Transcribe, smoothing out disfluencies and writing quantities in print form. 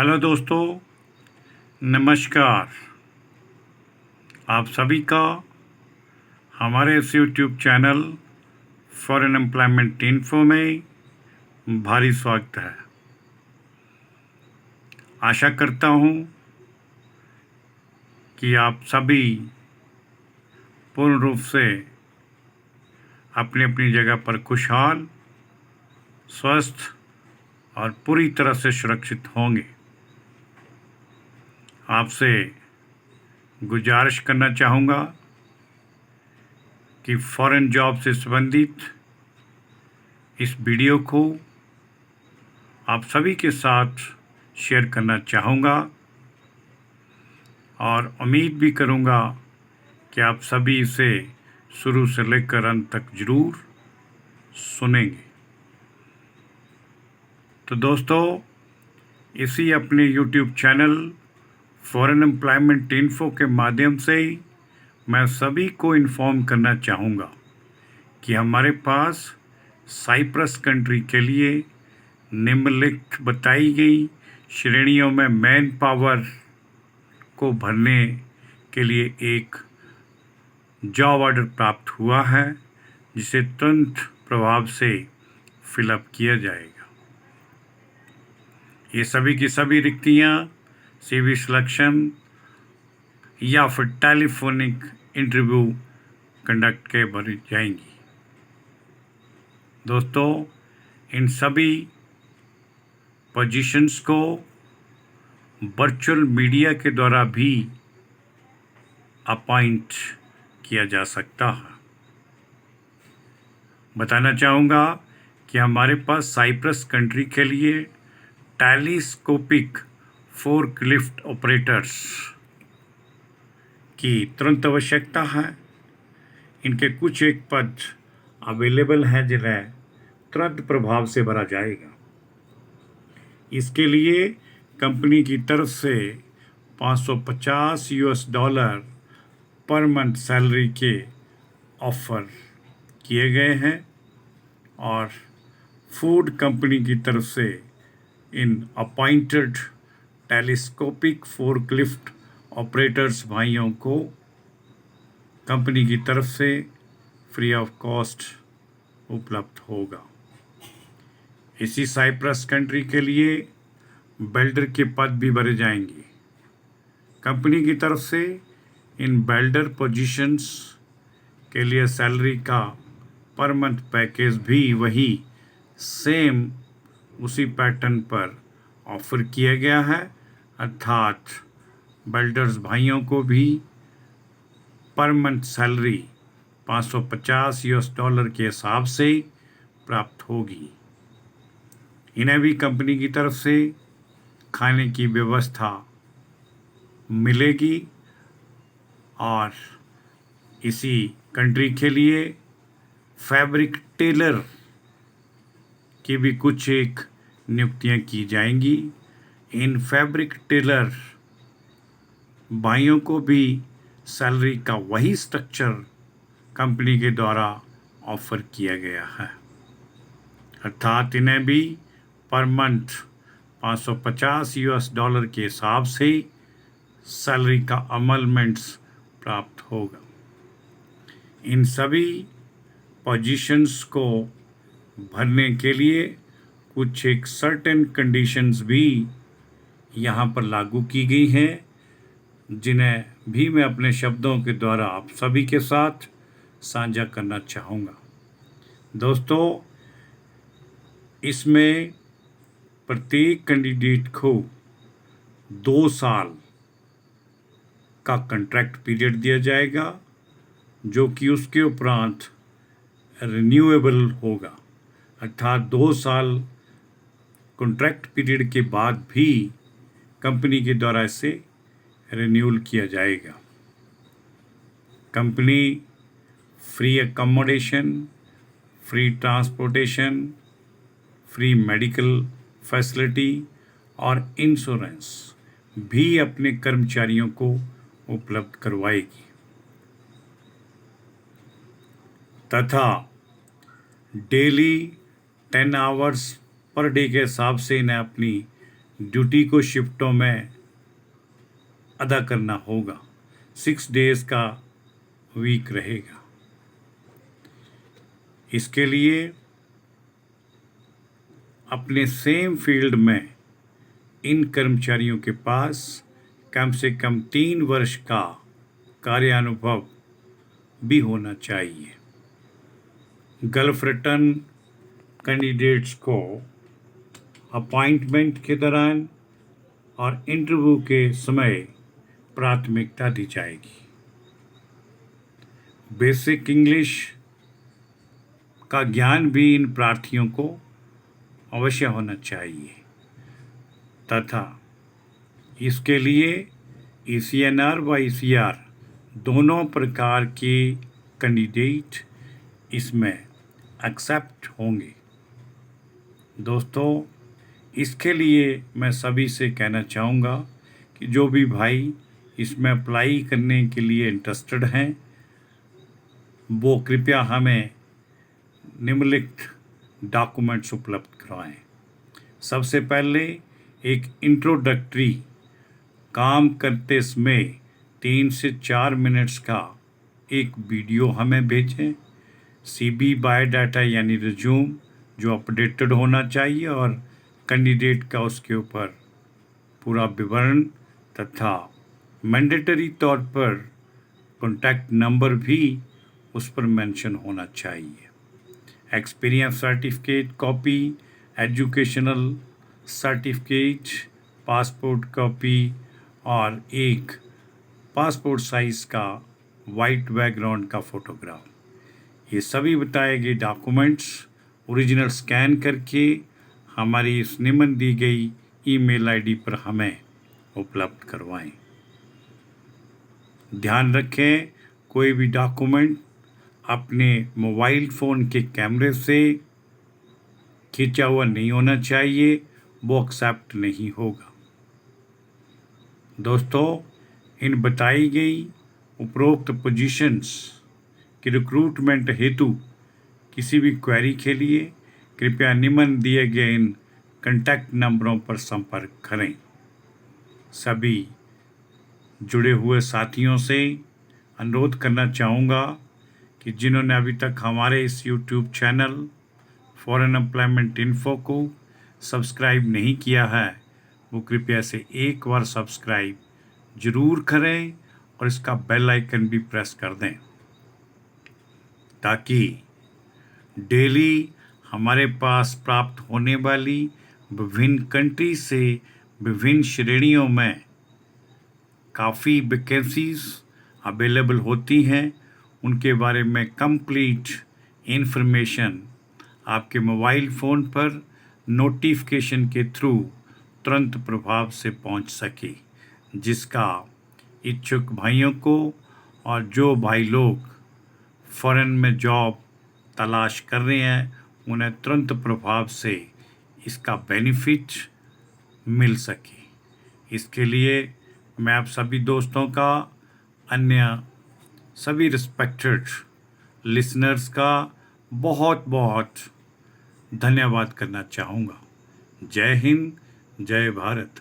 Hello दोस्तों, नमस्कार। आप सभी का हमारे इस YouTube channel foreign employment info में भारी स्वागत है। आशा करता हूँ कि आप सभी पूर्ण रूप से अपनी अपनी जगह पर खुशहाल, स्वस्थ और पूरी तरह से सुरक्षित होंगे। आपसे गुजारिश करना चाहूँगा कि फॉरेन जॉब से संबंधित इस वीडियो को आप सभी के साथ शेयर करना चाहूँगा और उम्मीद भी करूँगा कि आप सभी इसे शुरू से लेकर अंत तक ज़रूर सुनेंगे। तो दोस्तों, इसी अपने YouTube channel foreign employment info के माध्यम से ही मैं सभी को इन्फॉर्म करना चाहूँगा कि हमारे पास साइप्रस कंट्री के लिए निम्नलिखित बताई गई श्रेणियों में मैन पावर को भरने के लिए एक जॉब ऑर्डर प्राप्त हुआ है, जिसे तुरंत प्रभाव से फिलअप किया जाएगा। ये सभी की सभी रिक्तियाँ CV सिलेक्शन या फिर टेलीफोनिक इंटरव्यू कंडक्ट के भरी जाएंगी। दोस्तों, इन सभी पोजीशंस को वर्चुअल मीडिया के द्वारा भी अपॉइंट किया जा सकता है। बताना चाहूँगा कि हमारे पास साइप्रस कंट्री के लिए टेलीस्कोपिक फोर्कलिफ्ट ऑपरेटर्स की तुरंत आवश्यकता है। इनके कुछ एक पद अवेलेबल हैं जिन्हें तुरंत प्रभाव से भरा जाएगा। इसके लिए कंपनी की तरफ से $550 पर मंथ सैलरी के ऑफर किए गए हैं और फूड कंपनी की तरफ से इन अपॉइंटेड टेलीस्कोपिक फोर्कलिफ्ट ऑपरेटर्स भाइयों को कंपनी की तरफ से फ्री ऑफ कॉस्ट उपलब्ध होगा। इसी साइप्रस कंट्री के लिए बेल्डर के पद भी भरे जाएंगे। कंपनी की तरफ से इन बेल्डर पोजीशंस के लिए सैलरी का पर मंथ पैकेज भी वही सेम उसी पैटर्न पर ऑफर किया गया है, अर्थात बेल्डर्स भाइयों को भी पर मंथ सैलरी $550 के हिसाब से प्राप्त होगी। इन्हें भी कंपनी की तरफ से खाने की व्यवस्था मिलेगी और इसी कंट्री के लिए फैब्रिक टेलर की भी कुछ एक नियुक्तियां की जाएंगी। इन फैब्रिक टेलर भाइयों को भी सैलरी का वही स्ट्रक्चर कंपनी के द्वारा ऑफर किया गया है, अर्थात इन्हें भी पर मंथ $550 के हिसाब से सैलरी का अमलमेंट्स प्राप्त होगा। इन सभी पोजीशंस को भरने के लिए कुछ एक सर्टेन कंडीशंस भी यहाँ पर लागू की गई हैं, जिन्हें भी मैं अपने शब्दों के द्वारा आप सभी के साथ साझा करना चाहूँगा। दोस्तों, इसमें प्रत्येक कैंडिडेट को 2 साल का कॉन्ट्रैक्ट पीरियड दिया जाएगा, जो कि उसके उपरांत रिन्यूएबल होगा, अर्थात 2 साल कॉन्ट्रैक्ट पीरियड के बाद भी कंपनी के द्वारा इसे रिन्यूअल किया जाएगा। Company free accommodation, free transportation, free medical facility और इंश्योरेंस भी अपने कर्मचारियों को उपलब्ध करवाएगी तथा डेली 10 आवर्स पर डे के हिसाब से इन्हें अपनी ड्यूटी को शिफ्टों में अदा करना होगा। 6 डेज का वीक रहेगा। इसके लिए अपने सेम फील्ड में इन कर्मचारियों के पास कम से कम 3 वर्ष का कार्यानुभव भी होना चाहिए। गल्फ रिटर्न कैंडिडेट्स को अपॉइंटमेंट के दौरान और इंटरव्यू के समय प्राथमिकता दी जाएगी। बेसिक इंग्लिश का ज्ञान भी इन प्रार्थियों को अवश्य होना चाहिए तथा इसके लिए ECNR व ECR दोनों प्रकार के कैंडिडेट इसमें एक्सेप्ट होंगे। दोस्तों, इसके लिए मैं सभी से कहना चाहूँगा कि जो भी भाई इसमें अप्लाई करने के लिए इंटरेस्टेड हैं वो कृपया हमें निम्नलिखित डॉक्यूमेंट्स उपलब्ध करवाएं। सबसे पहले एक इंट्रोडक्टरी काम करते समय 3 से 4 मिनट्स का एक वीडियो हमें भेजें। CV बायोडाटा यानी रिज्यूम जो अपडेटेड होना चाहिए और कैंडिडेट का उसके ऊपर पूरा विवरण तथा मैंडेटरी तौर पर कॉन्टैक्ट नंबर भी उस पर मेंशन होना चाहिए। Experience certificate copy, educational certificate, passport copy और एक पासपोर्ट साइज़ का वाइट बैकग्राउंड का फ़ोटोग्राफ। ये सभी बताए गए डॉक्यूमेंट्स ओरिजिनल स्कैन करके हमारी इस निम्न दी गई ईमेल आईडी पर हमें उपलब्ध करवाएं। ध्यान रखें, कोई भी डॉक्यूमेंट अपने मोबाइल फ़ोन के कैमरे से खींचा हुआ नहीं होना चाहिए, वो एक्सेप्ट नहीं होगा। दोस्तों, इन बताई गई उपरोक्त पोजीशंस की रिक्रूटमेंट हेतु किसी भी क्वेरी के लिए कृपया निम्न दिए गए इन कॉन्टैक्ट नंबरों पर संपर्क करें। सभी जुड़े हुए साथियों से अनुरोध करना चाहूँगा कि जिन्होंने अभी तक हमारे इस YouTube channel foreign employment info को सब्सक्राइब नहीं किया है वो कृपया से एक बार सब्सक्राइब ज़रूर करें और इसका बेल आइकन भी प्रेस कर दें ताकि डेली हमारे पास प्राप्त होने वाली विभिन्न कंट्री से विभिन्न श्रेणियों में काफ़ी वैकेंसीज अवेलेबल होती हैं, उनके बारे में कंप्लीट इन्फॉर्मेशन आपके मोबाइल फ़ोन पर नोटिफिकेशन के थ्रू तुरंत प्रभाव से पहुंच सके, जिसका इच्छुक भाइयों को और जो भाई लोग फ़ॉरेन में जॉब तलाश कर रहे हैं उन्हें तुरंत प्रभाव से इसका बेनिफिट मिल सके। इसके लिए मैं आप सभी दोस्तों का, अन्य सभी रिस्पेक्टेड लिसनर्स का बहुत बहुत धन्यवाद करना चाहूँगा। जय हिंद, जय भारत।